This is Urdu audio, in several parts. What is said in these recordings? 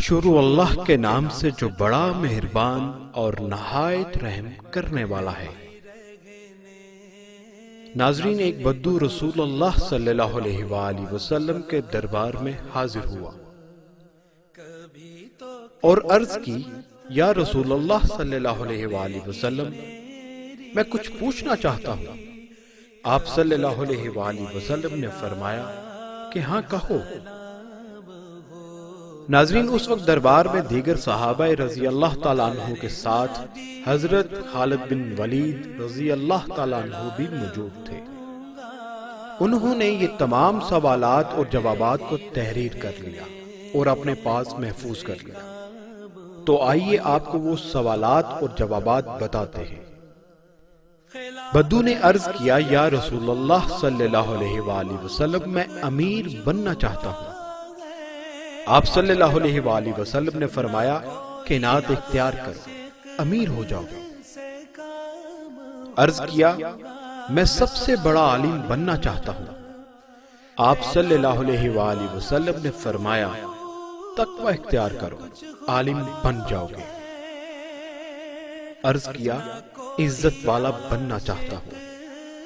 شروع اللہ کے نام سے جو بڑا مہربان اور نہایت رحم کرنے والا ہے۔ ناظرین، ایک بدو رسول اللہ صلی اللہ علیہ وآلہ وسلم کے دربار میں حاضر ہوا اور عرض کی، یا رسول اللہ صلی اللہ علیہ وآلہ وسلم، میں کچھ پوچھنا چاہتا ہوں۔ آپ صلی اللہ علیہ وآلہ وسلم نے فرمایا کہ ہاں کہو۔ ناظرین، اس وقت دربار میں دیگر صحابہ رضی اللہ تعالیٰ عنہ کے ساتھ حضرت خالد بن ولید رضی اللہ تعالیٰ عنہ بھی موجود تھے۔ انہوں نے یہ تمام سوالات اور جوابات کو تحریر کر لیا اور اپنے پاس محفوظ کر لیا۔ تو آئیے آپ کو وہ سوالات اور جوابات بتاتے ہیں۔ بدو نے عرض کیا، یا رسول اللہ صلی اللہ علیہ وآلہ وسلم، میں امیر بننا چاہتا ہوں۔ آپ صلی اللہ علیہ وآلہ وسلم نے فرمایا کہ انعت اختیار کرو، امیر ہو جاؤ۔ عرض کیا، میں سب سے بڑا عالم بننا چاہتا ہوں۔ آپ صلی اللہ علیہ وآلہ وسلم نے فرمایا، تقوی اختیار کرو، عالم بن جاؤ گے۔ عرض کیا، عزت والا بننا چاہتا ہوں۔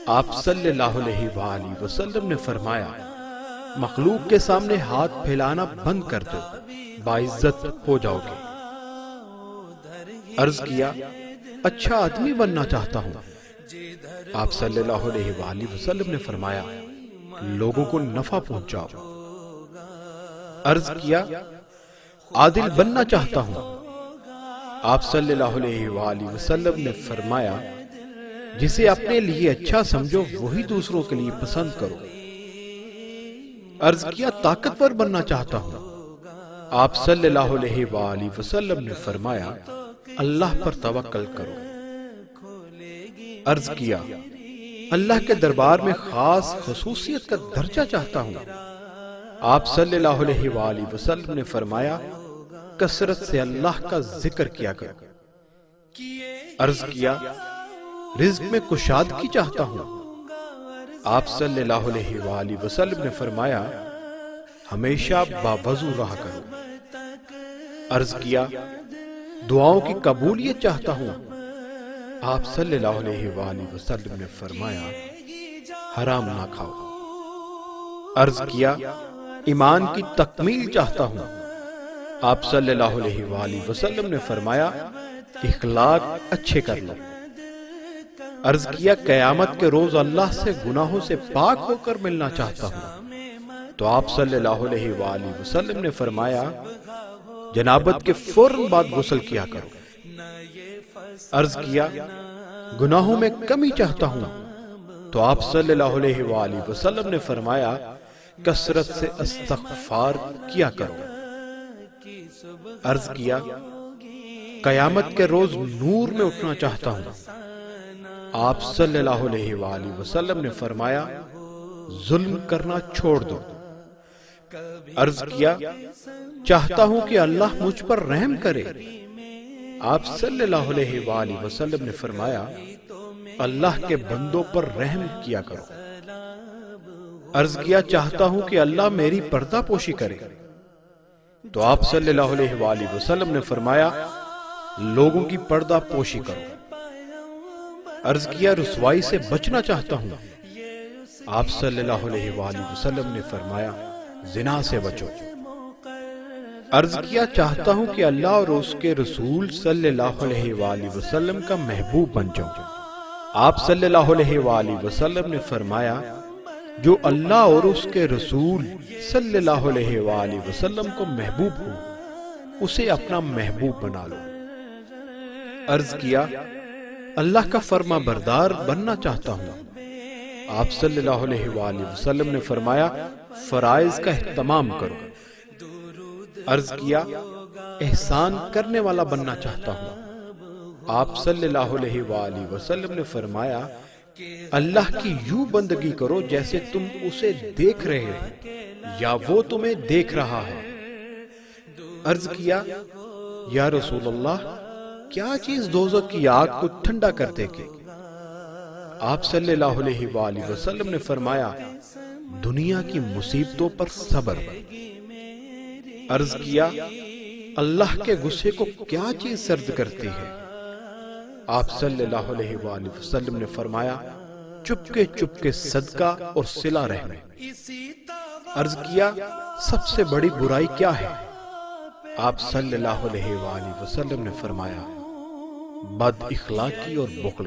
آپ صلی اللہ علیہ وآلہ وسلم نے فرمایا، مخلوق کے سامنے ہاتھ پھیلانا بند کر دو، باعزت ہو جاؤ گے۔ عرض کیا، اچھا آدمی بننا چاہتا ہوں۔ آپ صلی اللہ علیہ وآلہ وسلم نے فرمایا، لوگوں کو نفع پہنچاؤ۔ عرض کیا، عادل بننا چاہتا ہوں۔ آپ صلی اللہ علیہ وآلہ وسلم نے فرمایا، جسے اپنے لیے اچھا سمجھو وہی دوسروں کے لیے پسند کرو۔ عرض کیا، طاقتور بننا چاہتا ہوں۔ آپ صلی اللہ علیہ وآلہ وسلم نے فرمایا، اللہ پر توکل کرو۔ عرض کیا، اللہ کے دربار میں خاص خصوصیت کا درجہ چاہتا ہوں۔ آپ صلی اللہ علیہ وآلہ وسلم نے فرمایا، کثرت سے اللہ کا ذکر کیا کرو۔ عرض کیا، رزق میں کشادگی چاہتا ہوں۔ آپ صلی اللہ علیہ وآلہ وسلم نے فرمایا، ہمیشہ باوضو رہا کرو۔ عرض کیا، دعاؤں کی قبولیت چاہتا ہوں۔ آپ صلی اللہ علیہ وآلہ وسلم نے فرمایا، حرام نہ کھاؤ۔ عرض کیا، ایمان کی تکمیل چاہتا ہوں۔ آپ صلی اللہ علیہ وآلہ وسلم نے فرمایا، اخلاق اچھے کر لو۔ عرض کیا، قیامت کے روز اللہ سے گناہوں سے پاک ہو کر ملنا چاہتا ہوں۔ تو آپ صلی اللہ علیہ وآلہ وسلم نے فرمایا، جنابت کے فوراً بعد غسل کیا کرو۔ عرض کیا، گناہوں میں کمی چاہتا ہوں۔ تو آپ صلی اللہ علیہ وآلہ وسلم نے فرمایا، کثرت سے استغفار کیا کرو۔ عرض کیا، قیامت کے روز نور میں اٹھنا چاہتا ہوں۔ آپ صلی اللہ علیہ وآلہ وسلم نے فرمایا، ظلم کرنا چھوڑ دو۔ عرض کیا، چاہتا ہوں کہ اللہ مجھ پر رحم کرے۔ آپ صلی اللہ علیہ وآلہ وسلم نے فرمایا، اللہ کے بندوں پر رحم کیا کرو۔ عرض کیا، چاہتا ہوں کہ اللہ میری پردہ پوشی کرے۔ تو آپ صلی اللہ علیہ وآلہ وسلم نے فرمایا، لوگوں کی پردہ پوشی کرو۔ عرض کیا، رسوائی سے بچنا چاہتا ہوں۔ آپ صلی اللہ علیہ وآلہ وسلم نے فرمایا، زنا سے بچو۔ عرض کیا، چاہتا ہوں کہ اللہ اور اس کے رسول صلی اللہ علیہ وآلہ وسلم کا محبوب بن جاؤں۔ آپ صلی اللہ علیہ وآلہ وسلم نے فرمایا، جو اللہ اور اس کے رسول صلی اللہ علیہ وآلہ وسلم کو محبوب ہو، اسے اپنا محبوب بنا لو۔ عرض کیا، اللہ کا فرما بردار بننا چاہتا ہوں۔ آپ صلی اللہ علیہ وآلہ وسلم نے فرمایا، فرائض کا اہتمام کرو۔ عرض کیا، احسان کرنے والا بننا چاہتا ہوں۔ آپ صلی اللہ علیہ وآلہ وسلم نے فرمایا، اللہ کی یوں بندگی کرو جیسے تم اسے دیکھ رہے ہو یا وہ تمہیں دیکھ رہا ہے۔ عرض کیا، یا رسول اللہ، کیا چیز دوزخ کی آگ کو ٹھنڈا کر دے گی؟ آپ صلی اللہ علیہ وآلہ وسلم نے فرمایا، دنیا کی مصیبتوں پر صبر۔ عرض کیا، اللہ کے غصے کو کیا چیز سرد کرتی ہے؟ آپ صلی اللہ علیہ وآلہ وسلم نے فرمایا چپکے صدقہ اور صلہ رحمی۔ عرض کیا سب سے بڑی برائی کیا ہے؟ آپ صلی اللہ علیہ وآلہ وسلم نے فرمایا بد اخلاقی اور بخل۔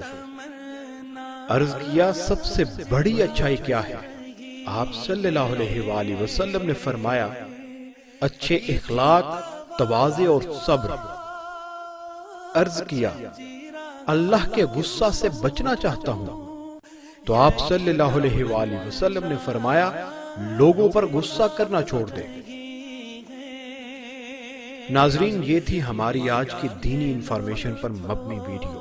عرض کیا سب سے بڑی اچھائی کیا ہے؟ آپ صلی اللہ علیہ وآلہ وسلم نے فرمایا اچھے اخلاق، تواضع اور صبر۔ عرض کیا اللہ کے غصہ سے بچنا چاہتا ہوں، تو آپ صلی اللہ علیہ وآلہ وسلم نے فرمایا لوگوں پر غصہ کرنا چھوڑ دے۔ ناظرین، یہ تھی ہماری آج کی دینی انفارمیشن پر مبنی ویڈیو۔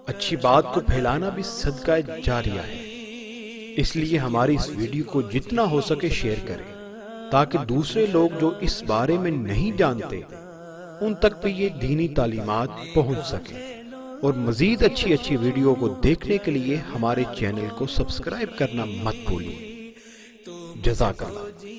اچھی بات کو پھیلانا بھی صدقہ جاریہ ہے، اس لیے ہماری اس ویڈیو کو جتنا ہو سکے شیئر کریں تاکہ دوسرے لوگ جو اس بارے میں نہیں جانتے ان تک بھی یہ دینی تعلیمات پہنچ سکیں۔ اور مزید اچھی ویڈیو کو دیکھنے کے لیے ہمارے چینل کو سبسکرائب کرنا مت بھولیے۔ جزاک اللہ۔